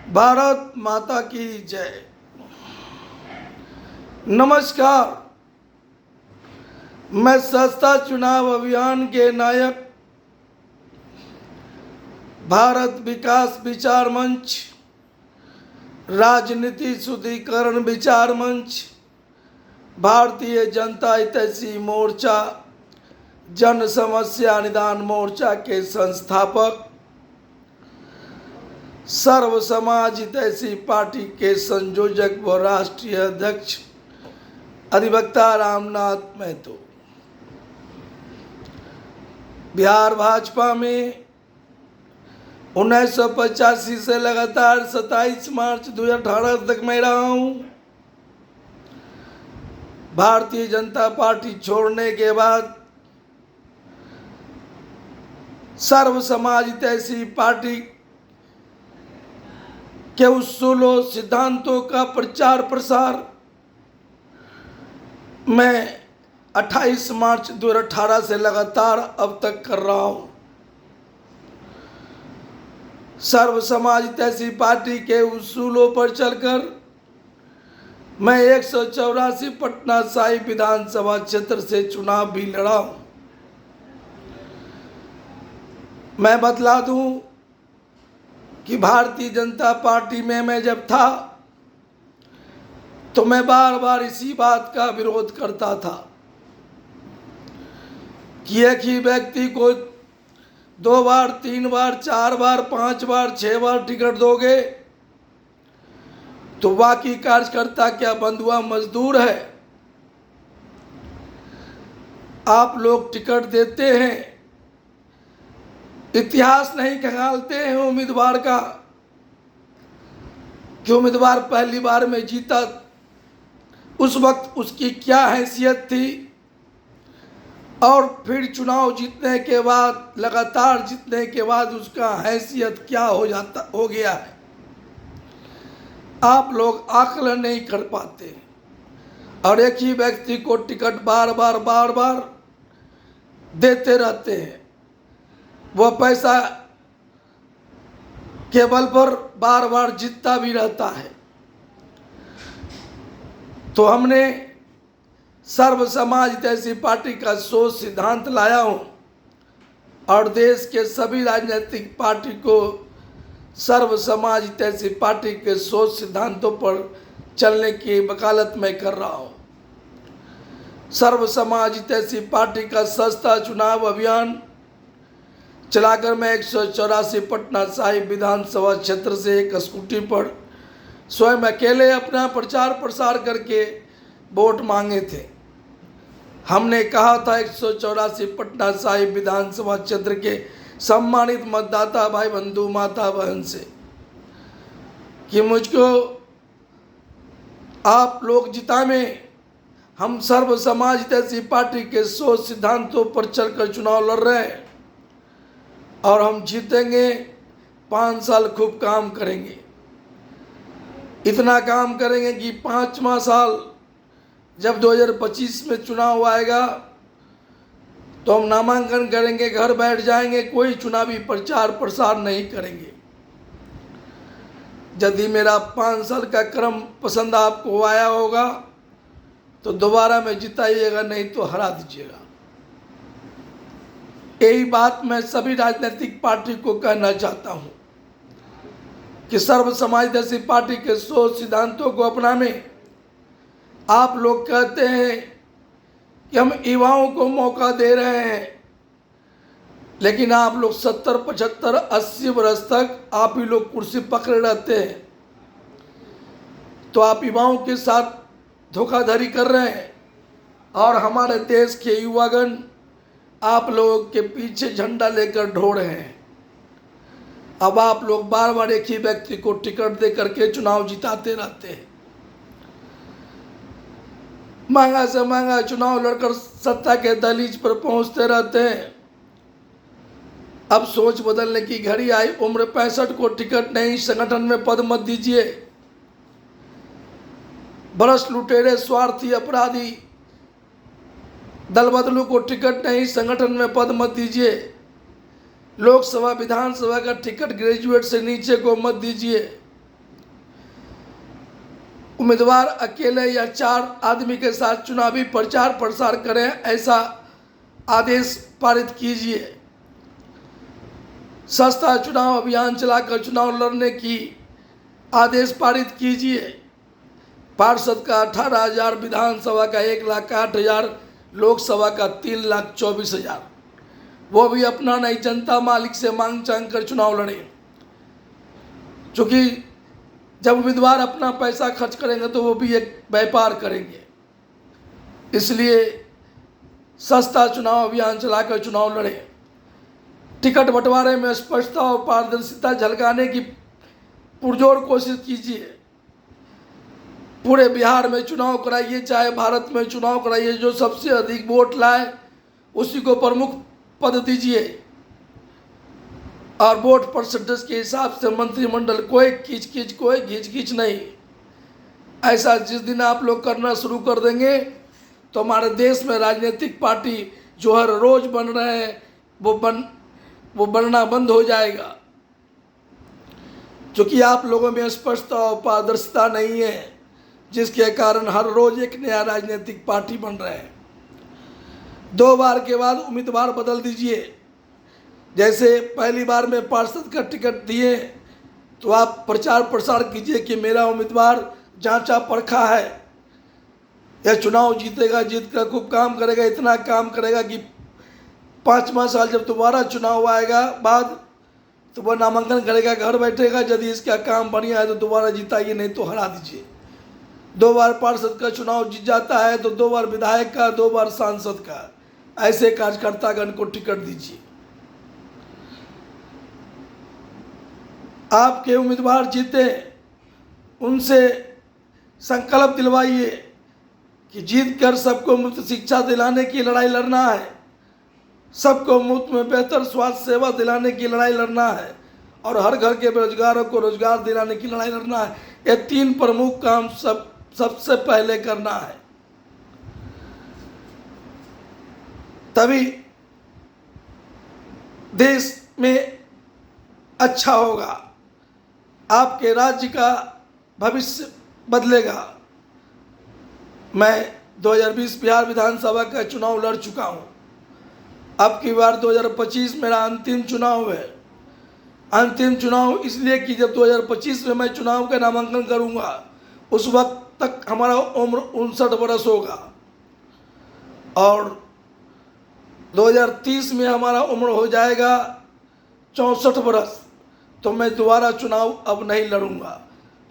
भारत माता की जय। नमस्कार, मैं सस्ता चुनाव अभियान के नायक भारत विकास विचार मंच, राजनीति शुद्धिकरण विचार मंच, भारतीय जनता हितैषी मोर्चा, जन समस्या निदान मोर्चा के संस्थापक, सर्व समाज हितैषी पार्टी के संयोजक व राष्ट्रीय अध्यक्ष अधिवक्ता रामनाथ महतो। बिहार भाजपा में 1985 से लगातार 27 मार्च 2018 तक मैं रहा हूं। भारतीय जनता पार्टी छोड़ने के बाद सर्व समाज हितैषी पार्टी के उसूलों सिद्धांतों का प्रचार प्रसार मैं 28 मार्च 2018 से लगातार अब तक कर रहा हूं। सर्व समाज हितैषी पार्टी के उसूलों पर चलकर मैं 184 पटना साहिब विधानसभा क्षेत्र से चुनाव भी लड़ा हूं। मैं बतला दूं कि भारतीय जनता पार्टी में मैं जब था तो मैं बार बार इसी बात का विरोध करता था कि एक ही व्यक्ति को 2 बार, 3 बार, 4 बार, 5 बार, 6 बार टिकट दोगे तो बाकी कार्यकर्ता क्या बंधुआ मजदूर है? आप लोग टिकट देते हैं, इतिहास नहीं खंगालते हैं उम्मीदवार का कि उम्मीदवार पहली बार में जीता, उस वक्त उसकी क्या हैसियत थी और फिर चुनाव जीतने के बाद, लगातार जीतने के बाद उसका हैसियत क्या हो गया है। आप लोग आकलन नहीं कर पाते और एक ही व्यक्ति को टिकट बार बार देते रहते हैं। वह पैसा के बल पर बार बार जीतता भी रहता है। तो हमने सर्व समाज हितैषी पार्टी का सोच सिद्धांत लाया हूं और देश के सभी राजनीतिक पार्टी को सर्व समाज हितैषी पार्टी के सोच सिद्धांतों पर चलने की वकालत मैं कर रहा हूं। सर्व समाज हितैषी पार्टी का सस्ता चुनाव अभियान चलाकर मैं 184 पटना साहिब विधानसभा क्षेत्र से एक स्कूटी पर स्वयं अकेले अपना प्रचार प्रसार करके वोट मांगे थे। हमने कहा था 184 पटना साहिब विधानसभा क्षेत्र के सम्मानित मतदाता भाई बंधु माता बहन से कि मुझको आप लोग जिताएं। हम सर्व समाज हितैषी पार्टी के सोच सिद्धांतों पर चलकर चुनाव लड़ रहे हैं और हम जीतेंगे। 5 साल खूब काम करेंगे, इतना काम करेंगे कि 5वां साल जब 2025 में चुनाव आएगा तो हम नामांकन करेंगे, घर बैठ जाएंगे, कोई चुनावी प्रचार प्रसार नहीं करेंगे। यदि मेरा 5 साल का क्रम पसंद आपको आया होगा तो दोबारा में जिताइएगा, नहीं तो हरा दीजिएगा। यही बात मैं सभी राजनीतिक पार्टी को कहना चाहता हूं कि सर्व समाज हितैषी पार्टी के सोच सिद्धांतों को अपनाने। आप लोग कहते हैं कि हम युवाओं को मौका दे रहे हैं, लेकिन आप लोग 70, 75, 80 वर्ष तक आप ही लोग कुर्सी पकड़े रहते हैं। तो आप युवाओं के साथ धोखाधड़ी कर रहे हैं और हमारे देश के युवागण आप लोगों के पीछे झंडा लेकर ढो रहे हैं। अब आप लोग बार बार एक ही व्यक्ति को टिकट दे करके चुनाव जिताते रहते हैं। महंगा से महंगा चुनाव लड़कर सत्ता के दहलीज पर पहुंचते रहते हैं। अब सोच बदलने की घड़ी आई। उम्र 65 को टिकट नहीं, संगठन में पद मत दीजिए। भ्रष्ट, लुटेरे, स्वार्थी, अपराधी, दल बदलू को टिकट नहीं, संगठन में पद मत दीजिए। लोकसभा विधानसभा का टिकट ग्रेजुएट से नीचे को मत दीजिए। उम्मीदवार अकेले या 4 आदमी के साथ चुनावी प्रचार प्रसार करें, ऐसा आदेश पारित कीजिए। सस्ता चुनाव अभियान चलाकर चुनाव लड़ने की आदेश पारित कीजिए। पार्षद का 18,000, विधानसभा का 1,08,000, लोकसभा का 3,24,000, वो भी अपना नहीं, जनता मालिक से मांग चांग कर चुनाव लड़े। क्योंकि जब उम्मीदवार अपना पैसा खर्च करेंगे तो वो भी एक व्यापार करेंगे। इसलिए सस्ता चुनाव अभियान चलाकर चुनाव लड़े। टिकट बंटवारे में स्पष्टता और पारदर्शिता झलकाने की पुरजोर कोशिश कीजिए। पूरे बिहार में चुनाव कराइए, चाहे भारत में चुनाव कराइए, जो सबसे अधिक वोट लाए उसी को प्रमुख पद दीजिए। और वोट परसेंटेज के हिसाब से मंत्रिमंडल, कोई खींच खींच नहीं। ऐसा जिस दिन आप लोग करना शुरू कर देंगे तो हमारे देश में राजनीतिक पार्टी जो हर रोज बन रहे हैं वो बनना बंद हो जाएगा। क्योंकि आप लोगों में स्पष्टता और पारदर्शिता नहीं है, जिसके कारण हर रोज एक नया राजनीतिक पार्टी बन रहे हैं। 2 बार के बाद उम्मीदवार बदल दीजिए। जैसे पहली बार में पार्षद का टिकट दिए तो आप प्रचार प्रसार कीजिए कि मेरा उम्मीदवार जांचा परखा है, यह चुनाव जीतेगा, जीत कर खूब काम करेगा, इतना काम करेगा कि 5वां साल जब दोबारा चुनाव आएगा बाद तो वह नामांकन करेगा, घर बैठेगा। यदि इसका काम बढ़िया है तो दोबारा जिताइए, नहीं तो हरा दीजिए। 2 बार पार्षद का चुनाव जीत जाता है तो 2 बार विधायक का, 2 बार सांसद का, ऐसे कार्यकर्तागण को टिकट दीजिए। आपके उम्मीदवार जीते, उनसे संकल्प दिलवाइए कि जीत कर सबको मुफ्त शिक्षा दिलाने की लड़ाई लड़ना है, सबको मुफ्त में बेहतर स्वास्थ्य सेवा दिलाने की लड़ाई लड़ना है, और हर घर के बेरोजगारों को रोजगार दिलाने की लड़ाई लड़ना है। ये 3 प्रमुख काम सबसे पहले करना है, तभी देश में अच्छा होगा, आपके राज्य का भविष्य बदलेगा। मैं 2020 बिहार विधानसभा का चुनाव लड़ चुका हूँ। अब की बार 2025 मेरा अंतिम चुनाव है। अंतिम चुनाव इसलिए कि जब 2025 में मैं चुनाव का नामांकन करूँगा उस वक्त तक हमारा उम्र 59 वर्ष होगा, और 2030 में हमारा उम्र हो जाएगा 64 वर्ष। तो मैं दोबारा चुनाव अब नहीं लड़ूंगा,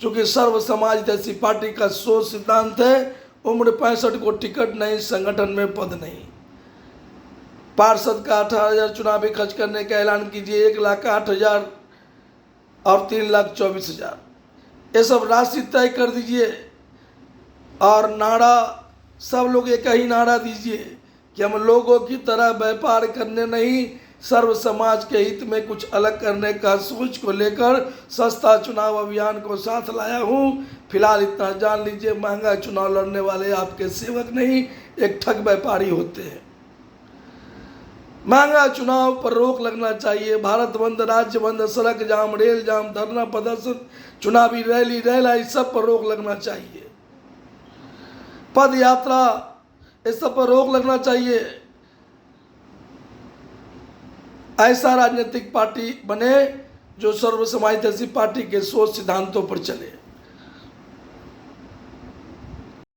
क्योंकि सर्व समाज जैसी पार्टी का सोच सिद्धांत है, उम्र 65 को टिकट नहीं, संगठन में पद नहीं। पार्षद का 18,000 चुनावी खर्च करने का ऐलान कीजिए, 1,08,000 और 3,24,000, ये सब राशि तय कर दीजिए। और नारा, सब लोग एक ही नारा दीजिए कि हम लोगों की तरह व्यापार करने नहीं, सर्व समाज के हित में कुछ अलग करने का सोच को लेकर सस्ता चुनाव अभियान को साथ लाया हूँ। फिलहाल इतना जान लीजिए, महंगा चुनाव लड़ने वाले आपके सेवक नहीं, एक ठग व्यापारी होते हैं। महंगा चुनाव पर रोक लगना चाहिए। भारत बंद, राज्य बंद, सड़क जाम, रेल जाम, धरना प्रदर्शन, चुनावी रैली रैला, सब पर रोक लगना चाहिए। पद यात्रा, इस सब पर रोक लगना चाहिए। ऐसा राजनीतिक पार्टी बने जो सर्व समाज जैसी पार्टी के सोच सिद्धांतों पर चले।